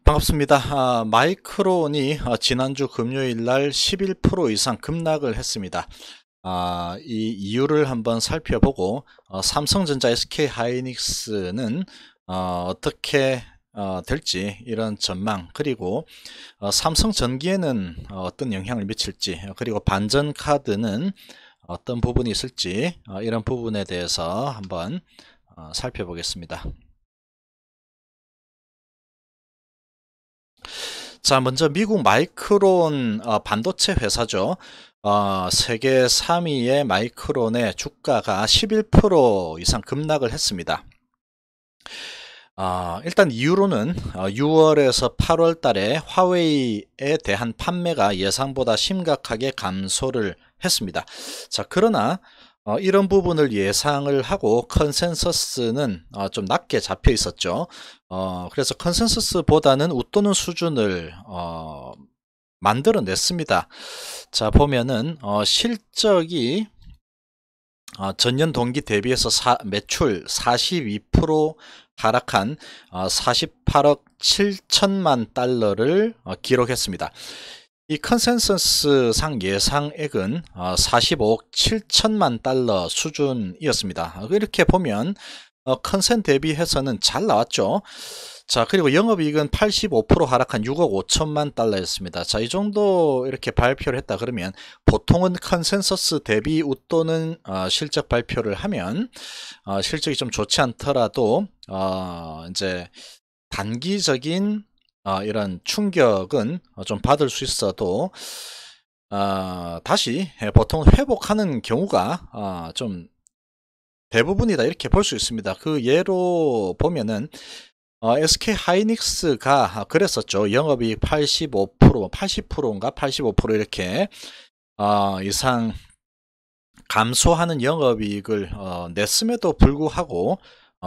반갑습니다. 마이크론이 지난주 금요일 날 11% 이상 급락을 했습니다. 이 이유를 한번 살펴보고 삼성전자, SK하이닉스는 어떻게 될지 이런 전망, 그리고 삼성전기에는 어떤 영향을 미칠지, 그리고 반전카드는 어떤 부분이 있을지, 이런 부분에 대해서 한번 살펴보겠습니다. 자, 먼저 미국 마이크론 반도체 회사죠. 세계 3위의 마이크론의 주가가 11% 이상 급락을 했습니다. 일단 이유로는 6월에서 8월 달에 화웨이에 대한 판매가 예상보다 심각하게 감소를 했습니다. 자, 그러나 이런 부분을 예상을 하고 컨센서스는 좀 낮게 잡혀 있었죠. 그래서 컨센서스보다는 웃도는 수준을 만들어냈습니다. 자, 보면은 실적이 전년 동기 대비해서 매출 42% 하락한 48억 7천만 달러를 기록했습니다. 이 컨센서스상 예상액은 45억 7천만 달러 수준이었습니다. 이렇게 보면 컨센 대비해서는 잘 나왔죠. 자, 그리고 영업이익은 85% 하락한 6억 5천만 달러였습니다. 자, 이 정도 이렇게 발표를 했다 그러면 보통은 컨센서스 대비 웃도는 실적 발표를 하면 실적이 좀 좋지 않더라도 이제 단기적인 이런 충격은 좀 받을 수 있어도 다시 보통 회복하는 경우가 좀 대부분이다, 이렇게 볼 수 있습니다. 그 예로 보면은 SK하이닉스가 그랬었죠. 영업이익 85%, 80%인가 85% 이렇게 이상 감소하는 영업이익을 냈음에도 불구하고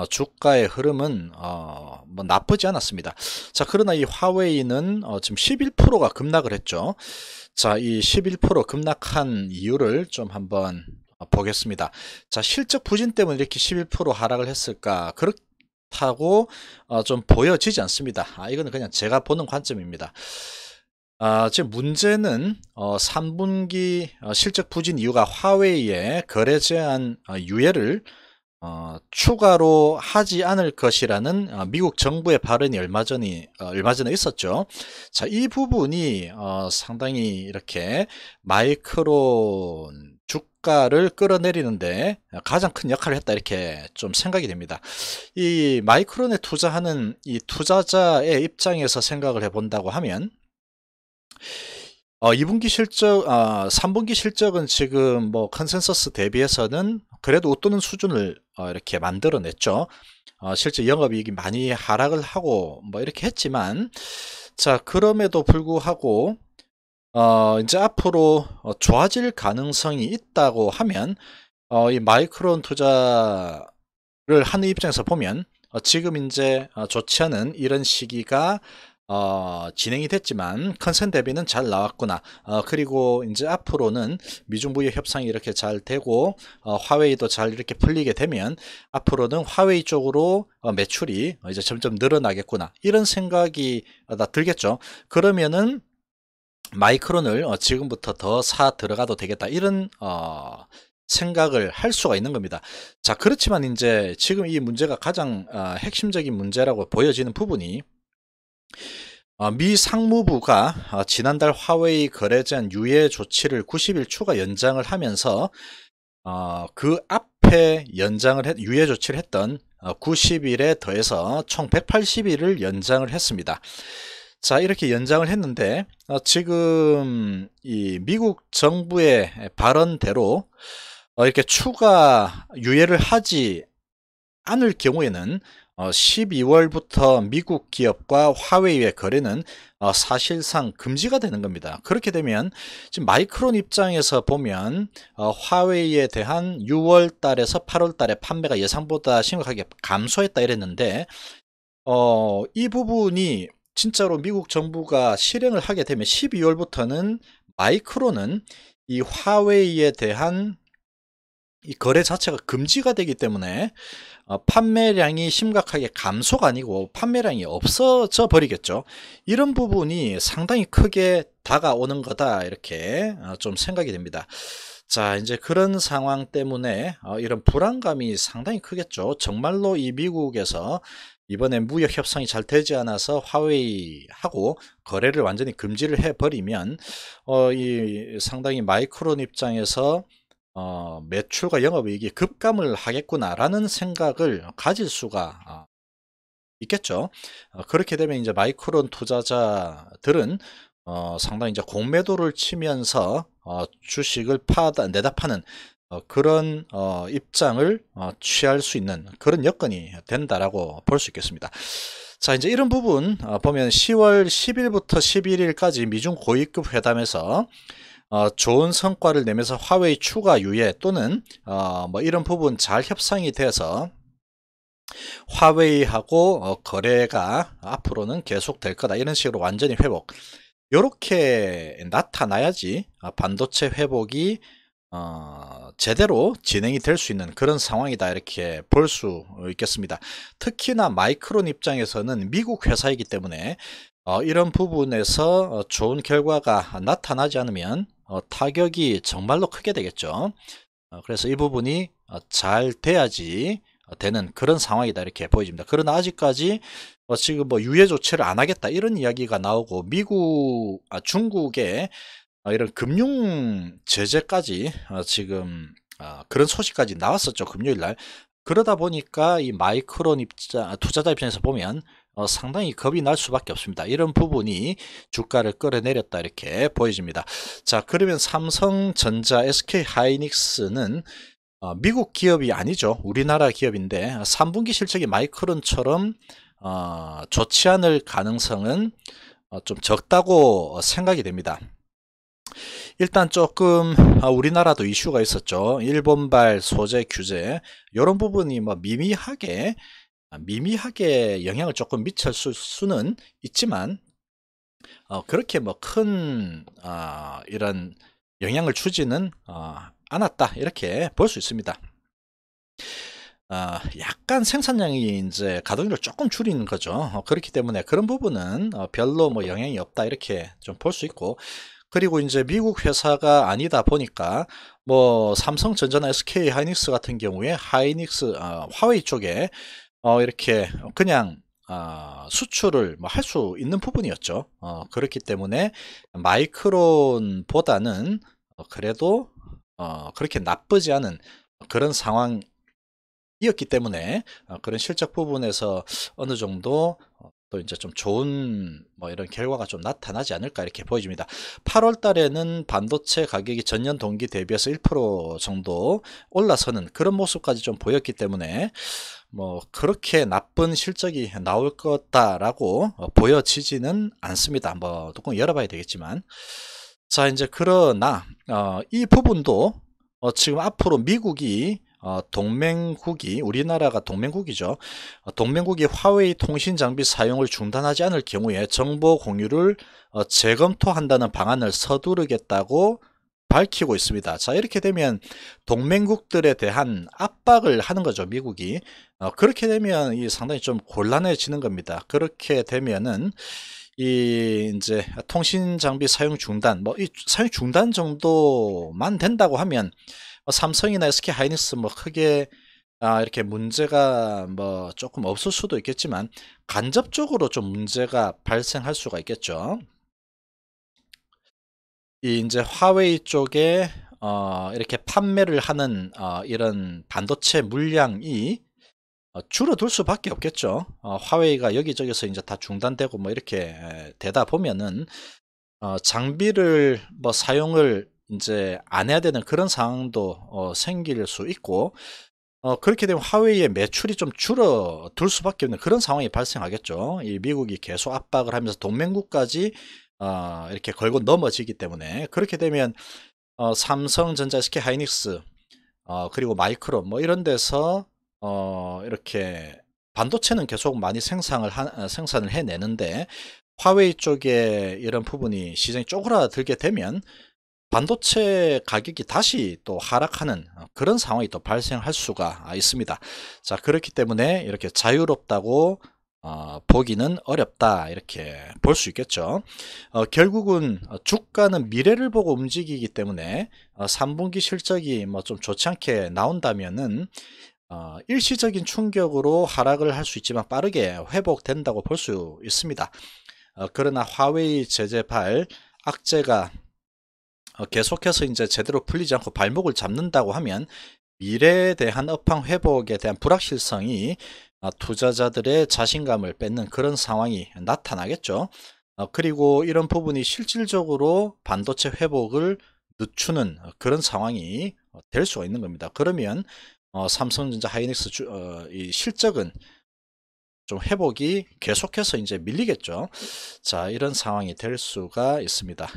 주가의 흐름은 뭐 나쁘지 않았습니다. 자, 그러나 이 화웨이는 지금 11%가 급락을 했죠. 자, 이 11% 급락한 이유를 좀 한번 보겠습니다. 자, 실적 부진 때문에 이렇게 11% 하락을 했을까? 그렇다고 좀 보여지지 않습니다. 이거는 그냥 제가 보는 관점입니다. 지금 문제는 3분기 실적 부진 이유가 화웨이의 거래 제한 유예를 추가로 하지 않을 것이라는 미국 정부의 발언이 얼마 전에 있었죠. 자, 이 부분이 상당히 이렇게 마이크론 주가를 끌어내리는데 가장 큰 역할을 했다, 이렇게 좀 생각이 됩니다. 이 마이크론에 투자하는 이 투자자의 입장에서 생각을 해본다고 하면 2분기 실적, 3분기 실적은 지금 뭐 컨센서스 대비해서는 그래도 웃도는 수준을 이렇게 만들어냈죠. 실제 영업이익이 많이 하락을 하고 뭐 이렇게 했지만, 자, 그럼에도 불구하고 이제 앞으로 좋아질 가능성이 있다고 하면 이 마이크론 투자를 하는 입장에서 보면 지금 이제 좋지 않은 이런 시기가 진행이 됐지만 컨센 대비는 잘 나왔구나. 그리고 이제 앞으로는 미중무역 협상이 이렇게 잘 되고 화웨이도 잘 이렇게 풀리게 되면 앞으로는 화웨이 쪽으로 매출이 이제 점점 늘어나겠구나, 이런 생각이 들겠죠. 그러면은 마이크론을 지금부터 더 사 들어가도 되겠다, 이런 생각을 할 수가 있는 겁니다. 자, 그렇지만 이제 지금 이 문제가 가장 핵심적인 문제라고 보여지는 부분이 미 상무부가 지난달 화웨이 거래 제한 유예 조치를 90일 추가 연장을 하면서 그 앞에 유예 조치를 했던 90일에 더해서 총 180일을 연장을 했습니다. 자, 이렇게 연장을 했는데 지금 이 미국 정부의 발언대로 이렇게 추가 유예를 하지 않을 경우에는 12월부터 미국 기업과 화웨이의 거래는 사실상 금지가 되는 겁니다. 그렇게 되면 지금 마이크론 입장에서 보면 화웨이에 대한 6월 달에서 8월 달에 판매가 예상보다 심각하게 감소했다 이랬는데 이 부분이 진짜로 미국 정부가 실행을 하게 되면 12월부터는 마이크론은 이 화웨이에 대한 이 거래 자체가 금지가 되기 때문에 판매량이 심각하게 감소가 아니고 판매량이 없어져 버리겠죠. 이런 부분이 상당히 크게 다가오는 거다, 이렇게 좀 생각이 됩니다. 자, 이제 그런 상황 때문에 이런 불안감이 상당히 크겠죠. 정말로 이 미국에서 이번에 무역 협상이 잘 되지 않아서 화웨이하고 거래를 완전히 금지를 해버리면 이 상당히 마이크론 입장에서 매출과 영업이익이 급감을 하겠구나라는 생각을 가질 수가 있겠죠. 그렇게 되면 이제 마이크론 투자자들은 상당히 이제 공매도를 치면서 주식을 내다 파는 그런 입장을 취할 수 있는 그런 여건이 된다라고 볼 수 있겠습니다. 자, 이제 이런 부분 보면 10월 10일부터 11일까지 미중 고위급 회담에서 좋은 성과를 내면서 화웨이 추가 유예 또는 뭐 이런 부분 잘 협상이 돼서 화웨이하고 거래가 앞으로는 계속될 거다, 이런 식으로 완전히 회복, 이렇게 나타나야지 반도체 회복이 제대로 진행이 될 수 있는 그런 상황이다, 이렇게 볼 수 있겠습니다. 특히나 마이크론 입장에서는 미국 회사이기 때문에 이런 부분에서 좋은 결과가 나타나지 않으면 타격이 정말로 크게 되겠죠. 그래서 이 부분이 잘 돼야지 되는 그런 상황이다, 이렇게 보여집니다. 그러나 아직까지 지금 뭐 유예 조치를 안 하겠다 이런 이야기가 나오고 중국의 이런 금융 제재까지 지금 그런 소식까지 나왔었죠, 금요일날. 그러다 보니까 이 마이크론 투자자 입장에서 보면 상당히 겁이 날 수밖에 없습니다. 이런 부분이 주가를 끌어내렸다, 이렇게 보여집니다. 자, 그러면 삼성전자, SK하이닉스는 미국 기업이 아니죠. 우리나라 기업인데 3분기 실적이 마이크론처럼 좋지 않을 가능성은 좀 적다고 생각이 됩니다. 일단 조금 우리나라도 이슈가 있었죠. 일본발 소재 규제, 이런 부분이 뭐 미미하게 영향을 조금 미칠 수는 있지만 그렇게 뭐 큰 이런 영향을 주지는 않았다, 이렇게 볼 수 있습니다. 약간 생산량이 이제 가동률을 조금 줄이는 거죠. 그렇기 때문에 그런 부분은 별로 뭐 영향이 없다, 이렇게 좀 볼 수 있고, 그리고 이제 미국 회사가 아니다 보니까 뭐 삼성전자나 SK하이닉스 같은 경우에 화웨이 쪽에 이렇게 그냥 수출을 뭐 할 수 있는 부분이었죠. 그렇기 때문에 마이크론보다는 그래도 그렇게 나쁘지 않은 그런 상황이었기 때문에 그런 실적 부분에서 어느 정도 또 이제 좀 좋은 뭐 이런 결과가 좀 나타나지 않을까, 이렇게 보여집니다. 8월 달에는 반도체 가격이 전년 동기 대비해서 1% 정도 올라서는 그런 모습까지 좀 보였기 때문에 뭐 그렇게 나쁜 실적이 나올 거다라고 보여지지는 않습니다. 뭐 뚜껑 열어봐야 되겠지만. 자, 이제 그러나 이 부분도 지금 앞으로 미국이 동맹국이, 우리나라가 동맹국이죠. 동맹국이 화웨이 통신 장비 사용을 중단하지 않을 경우에 정보 공유를 재검토한다는 방안을 서두르겠다고 밝히고 있습니다. 자, 이렇게 되면 동맹국들에 대한 압박을 하는 거죠, 미국이. 그렇게 되면 이 상당히 좀 곤란해지는 겁니다. 그렇게 되면은 이제 통신 장비 사용 중단, 뭐 이 사용 중단 정도만 된다고 하면 삼성이나 SK 하이닉스 뭐 크게 이렇게 문제가 뭐 조금 없을 수도 있겠지만 간접적으로 좀 문제가 발생할 수가 있겠죠. 이제 화웨이 쪽에 이렇게 판매를 하는 이런 반도체 물량이 줄어들 수밖에 없겠죠. 화웨이가 여기저기서 이제 다 중단되고 뭐 이렇게 되다 보면은 장비를 뭐 사용을 이제 안 해야 되는 그런 상황도 생길 수 있고, 그렇게 되면 화웨이의 매출이 좀 줄어들 수밖에 없는 그런 상황이 발생하겠죠. 이 미국이 계속 압박을 하면서 동맹국까지 이렇게 걸고 넘어지기 때문에, 그렇게 되면 삼성전자, SK하이닉스 그리고 마이크론 뭐 이런 데서 이렇게 반도체는 계속 많이 생산을 해내는데 화웨이 쪽에 이런 부분이 시장이 쪼그라들게 되면 반도체 가격이 다시 또 하락하는 그런 상황이 또 발생할 수가 있습니다. 자, 그렇기 때문에 이렇게 자유롭다고 보기는 어렵다, 이렇게 볼 수 있겠죠. 결국은 주가는 미래를 보고 움직이기 때문에 3분기 실적이 뭐 좀 좋지 않게 나온다면은 일시적인 충격으로 하락을 할 수 있지만 빠르게 회복된다고 볼 수 있습니다. 그러나 화웨이 제재발 악재가 계속해서 이제 제대로 풀리지 않고 발목을 잡는다고 하면 미래에 대한 업황 회복에 대한 불확실성이 투자자들의 자신감을 뺏는 그런 상황이 나타나겠죠. 그리고 이런 부분이 실질적으로 반도체 회복을 늦추는 그런 상황이 될 수가 있는 겁니다. 그러면 삼성전자 하이닉스 이 실적은 좀 회복이 계속해서 이제 밀리겠죠. 자, 이런 상황이 될 수가 있습니다.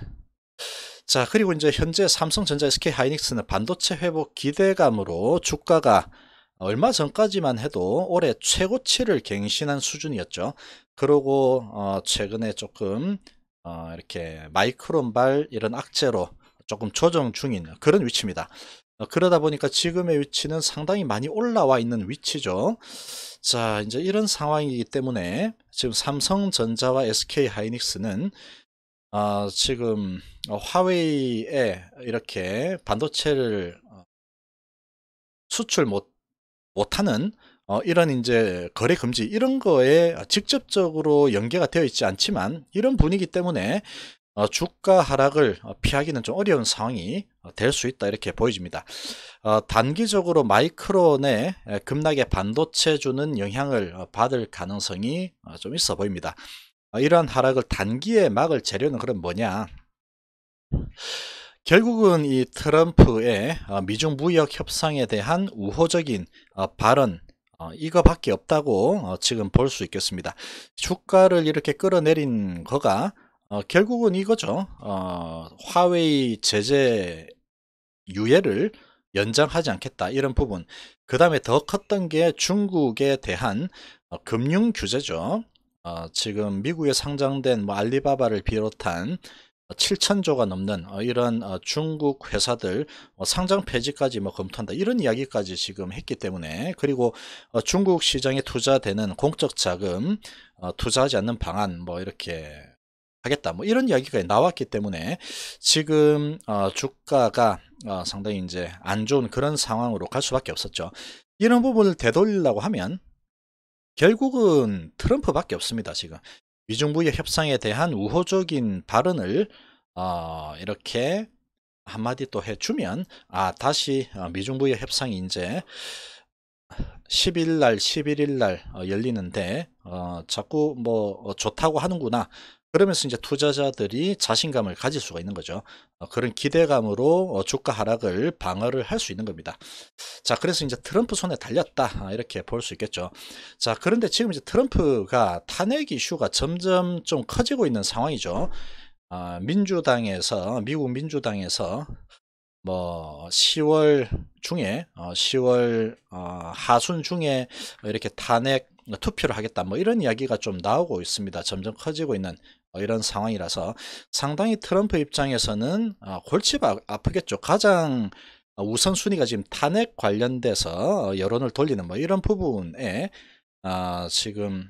자, 그리고 이제 현재 삼성전자, SK 하이닉스는 반도체 회복 기대감으로 주가가 얼마 전까지만 해도 올해 최고치를 갱신한 수준이었죠. 그러고 최근에 조금 이렇게 마이크론발 이런 악재로 조금 조정 중인 그런 위치입니다. 그러다 보니까 지금의 위치는 상당히 많이 올라와 있는 위치죠. 자, 이제 이런 상황이기 때문에 지금 삼성전자와 SK 하이닉스는 지금 화웨이에 이렇게 반도체를 수출 못하는 이런 이제 거래 금지 이런 거에 직접적으로 연계가 되어 있지 않지만 이런 분위기 때문에 주가 하락을 피하기는 좀 어려운 상황이 될 수 있다, 이렇게 보여집니다. 단기적으로 마이크론에 급락의 반도체 주는 영향을 받을 가능성이 좀 있어 보입니다. 이러한 하락을 단기에 막을 재료는 그럼 뭐냐? 결국은 이 트럼프의 미중 무역 협상에 대한 우호적인 발언, 이거밖에 없다고 지금 볼 수 있겠습니다. 주가를 이렇게 끌어내린 거가 결국은 이거죠. 화웨이 제재 유예를 연장하지 않겠다, 이런 부분. 그 다음에 더 컸던 게 중국에 대한 금융 규제죠. 지금 미국에 상장된 뭐 알리바바를 비롯한 7천조가 넘는 이런 중국 회사들 상장 폐지까지 뭐 검토한다, 이런 이야기까지 지금 했기 때문에, 그리고 중국 시장에 투자되는 공적 자금 투자하지 않는 방안 뭐 이렇게 하겠다, 뭐 이런 이야기가 나왔기 때문에 지금 주가가 상당히 이제 안 좋은 그런 상황으로 갈 수밖에 없었죠. 이런 부분을 되돌리려고 하면 결국은 트럼프밖에 없습니다. 지금 미중무역 협상에 대한 우호적인 발언을 이렇게 한마디 또 해주면 다시 미중무역 협상이 이제 10일 날 11일 날 열리는데 자꾸 뭐 좋다고 하는구나, 그러면서 이제 투자자들이 자신감을 가질 수가 있는 거죠. 그런 기대감으로 주가 하락을 방어를 할 수 있는 겁니다. 자, 그래서 이제 트럼프 손에 달렸다, 이렇게 볼 수 있겠죠. 자, 그런데 지금 이제 트럼프가 탄핵 이슈가 점점 좀 커지고 있는 상황이죠. 미국 민주당에서 뭐 10월 중에 10월 하순 중에 이렇게 탄핵 투표를 하겠다, 뭐 이런 이야기가 좀 나오고 있습니다. 점점 커지고 있는 이런 상황이라서 상당히 트럼프 입장에서는 골치 아프겠죠. 가장 우선순위가 지금 탄핵 관련돼서 여론을 돌리는 뭐 이런 부분에 지금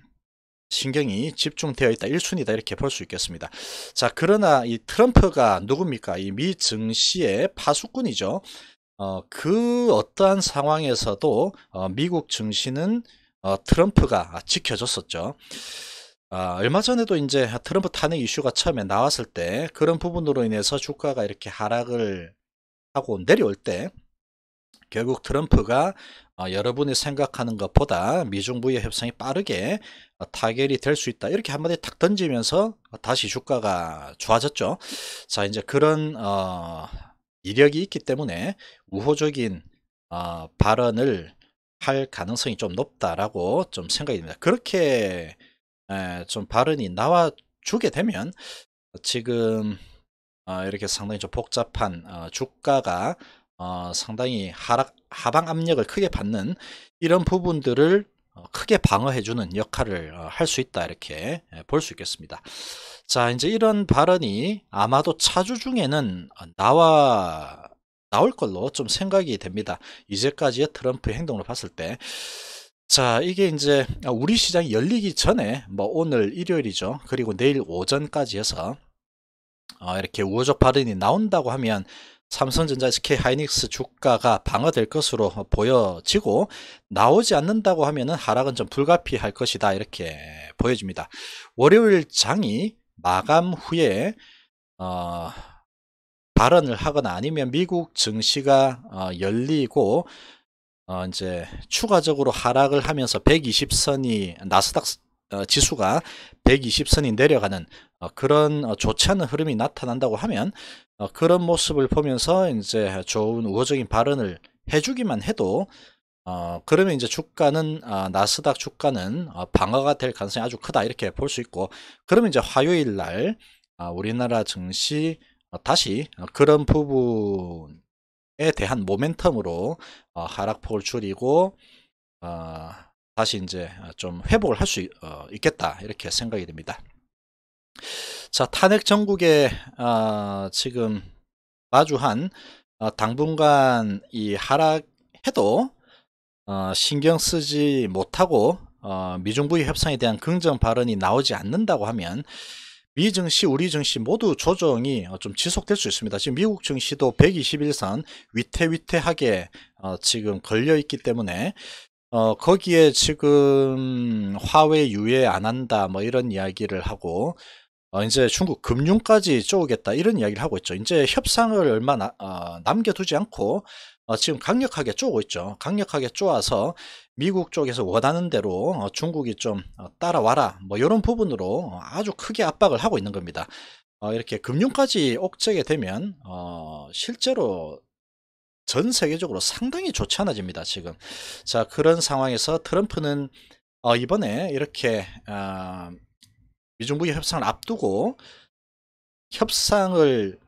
신경이 집중되어 있다, 1순위다, 이렇게 볼 수 있겠습니다. 자, 그러나 이 트럼프가 누굽니까? 이 미 증시의 파수꾼이죠. 그 어떠한 상황에서도 미국 증시는 트럼프가 지켜줬었죠. 얼마 전에도 이제 트럼프 탄핵 이슈가 처음에 나왔을 때 그런 부분으로 인해서 주가가 이렇게 하락을 하고 내려올 때 결국 트럼프가 여러분이 생각하는 것보다 미중 무역 협상이 빠르게 타결이 될 수 있다, 이렇게 한마디 탁 던지면서 다시 주가가 좋아졌죠. 자, 이제 그런 이력이 있기 때문에 우호적인 발언을 할 가능성이 좀 높다라고 좀 생각이 듭니다. 그렇게 좀 발언이 나와주게 되면 지금 이렇게 상당히 좀 복잡한 주가가 상당히 하방 압력을 크게 받는 이런 부분들을 크게 방어해주는 역할을 할 수 있다 이렇게 볼 수 있겠습니다. 자, 이제 이런 발언이 아마도 차주 중에는 나올 걸로 좀 생각이 됩니다. 이제까지의 트럼프의 행동을 봤을 때. 자, 이게 이제 우리 시장이 열리기 전에 뭐 오늘 일요일이죠. 그리고 내일 오전까지 해서 이렇게 우호적 발언이 나온다고 하면 삼성전자, SK하이닉스 주가가 방어될 것으로 보여지고, 나오지 않는다고 하면은 하락은 좀 불가피할 것이다 이렇게 보여집니다. 월요일 장이 마감 후에 발언을 하거나 아니면 미국 증시가 열리고 이제 추가적으로 하락을 하면서 120선이 나스닥 지수가 120선이 내려가는 그런 좋지 않은 흐름이 나타난다고 하면 그런 모습을 보면서 이제 좋은 우호적인 발언을 해주기만 해도 그러면 이제 주가는 나스닥 주가는 방어가 될 가능성이 아주 크다 이렇게 볼 수 있고, 그러면 이제 화요일 날 우리나라 증시 다시 그런 부분에 대한 모멘텀으로 하락폭을 줄이고 다시 이제 좀 회복을 할 수 있겠다 이렇게 생각이 됩니다. 자, 탄핵 정국에 지금 마주한 당분간 이 하락해도 신경 쓰지 못하고 미중부의 협상에 대한 긍정 발언이 나오지 않는다고 하면 미 증시, 우리 증시 모두 조정이 좀 지속될 수 있습니다. 지금 미국 증시도 121선 위태위태하게 지금 걸려 있기 때문에 거기에 지금 화웨이 유예 안 한다 뭐 이런 이야기를 하고 이제 중국 금융까지 쪼우겠다 이런 이야기를 하고 있죠. 이제 협상을 얼마 남겨두지 않고 지금 강력하게 쪼고 있죠. 강력하게 쪼아서 미국 쪽에서 원하는 대로 중국이 좀 따라와라 뭐 이런 부분으로 아주 크게 압박을 하고 있는 겁니다. 이렇게 금융까지 옥죄게 되면 실제로 전 세계적으로 상당히 좋지 않아집니다 지금. 자, 그런 상황에서 트럼프는 이번에 이렇게 미중부의 협상을 앞두고 협상을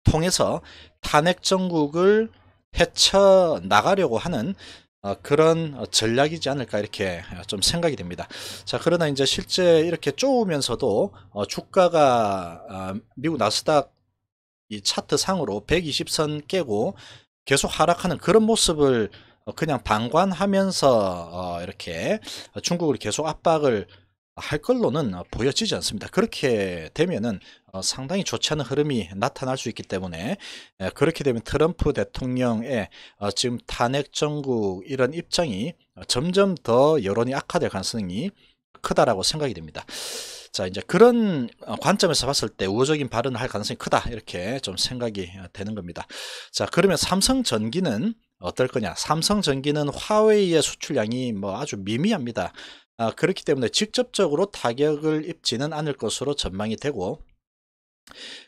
통해서 탄핵 정국을 헤쳐나가려고 하는 그런 전략이지 않을까 이렇게 좀 생각이 됩니다. 자, 그러나 이제 실제 이렇게 쪼으면서도 주가가 미국 나스닥 이 차트 상으로 120선 깨고 계속 하락하는 그런 모습을 그냥 방관하면서 이렇게 중국을 계속 압박을 할 걸로는 보여지지 않습니다. 그렇게 되면은 상당히 좋지 않은 흐름이 나타날 수 있기 때문에 그렇게 되면 트럼프 대통령의 지금 탄핵 정국 이런 입장이 점점 더 여론이 악화될 가능성이 크다라고 생각이 됩니다. 자, 이제 그런 관점에서 봤을 때 우호적인 발언을 할 가능성이 크다 이렇게 좀 생각이 되는 겁니다. 자, 그러면 삼성전기는 어떨 거냐? 삼성전기는 화웨이의 수출량이 뭐 아주 미미합니다. 그렇기 때문에 직접적으로 타격을 입지는 않을 것으로 전망이 되고,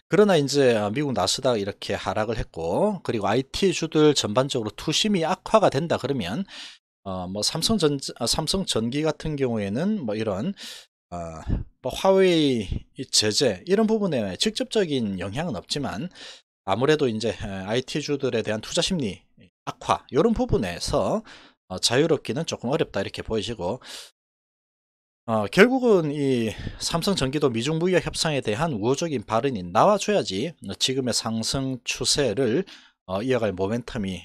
그러나 이제 미국 나스닥 이렇게 하락을 했고, 그리고 IT주들 전반적으로 투심이 악화가 된다 그러면 뭐 삼성전기 같은 경우에는 뭐 이런 뭐 화웨이 제재 이런 부분에 직접적인 영향은 없지만 아무래도 이제 IT주들에 대한 투자 심리 악화 이런 부분에서 자유롭기는 조금 어렵다 이렇게 보이시고, 결국은 이 삼성전기도 미중무역 협상에 대한 우호적인 발언이 나와줘야지 지금의 상승 추세를 이어갈 모멘텀이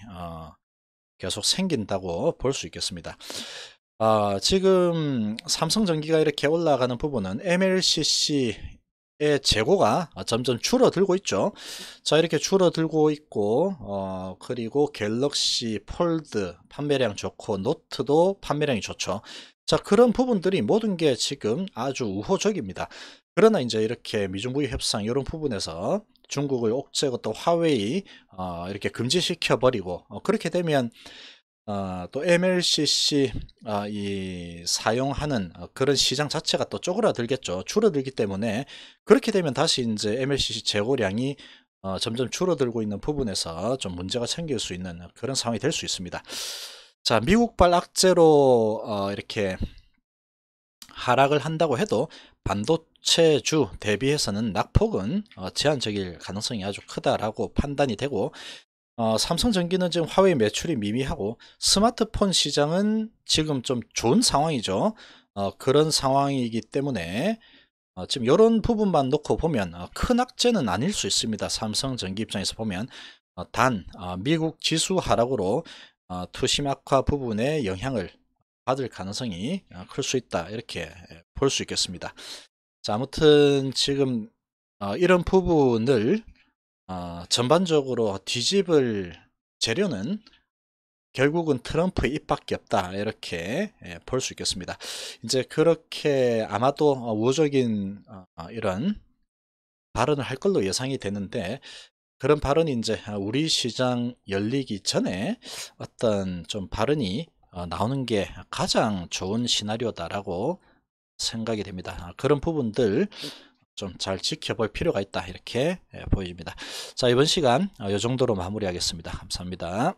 계속 생긴다고 볼 수 있겠습니다. 지금 삼성전기가 이렇게 올라가는 부분은 MLCC의 재고가 점점 줄어들고 있죠. 자, 이렇게 줄어들고 있고 그리고 갤럭시 폴드 판매량 좋고 노트도 판매량이 좋죠. 자, 그런 부분들이 모든 게 지금 아주 우호적입니다. 그러나 이제 이렇게 미중무역 협상 이런 부분에서 중국을 옥죄고 또 화웨이 이렇게 금지시켜 버리고 그렇게 되면 또 MLCC 이 사용하는 그런 시장 자체가 또 쪼그라들겠죠. 줄어들기 때문에 그렇게 되면 다시 이제 MLCC 재고량이 점점 줄어들고 있는 부분에서 좀 문제가 생길 수 있는 그런 상황이 될 수 있습니다. 자, 미국발 악재로 이렇게 하락을 한다고 해도 반도체주 대비해서는 낙폭은 제한적일 가능성이 아주 크다라고 판단이 되고, 삼성전기는 지금 화웨이 매출이 미미하고 스마트폰 시장은 지금 좀 좋은 상황이죠. 그런 상황이기 때문에 지금 이런 부분만 놓고 보면 큰 악재는 아닐 수 있습니다. 삼성전기 입장에서 보면 단 미국 지수 하락으로 투심 악화 부분에 영향을 받을 가능성이 클 수 있다, 이렇게 볼 수 있겠습니다. 자, 아무튼 지금 이런 부분을 전반적으로 뒤집을 재료는 결국은 트럼프의 입밖에 없다, 이렇게 볼 수 있겠습니다. 이제 그렇게 아마도 우호적인 이런 발언을 할 걸로 예상이 되는데, 그런 발언이 이제 우리 시장 열리기 전에 어떤 좀 발언이 나오는 게 가장 좋은 시나리오다라고 생각이 됩니다. 그런 부분들 좀 잘 지켜볼 필요가 있다, 이렇게 보여집니다. 자, 이번 시간 이 정도로 마무리하겠습니다. 감사합니다.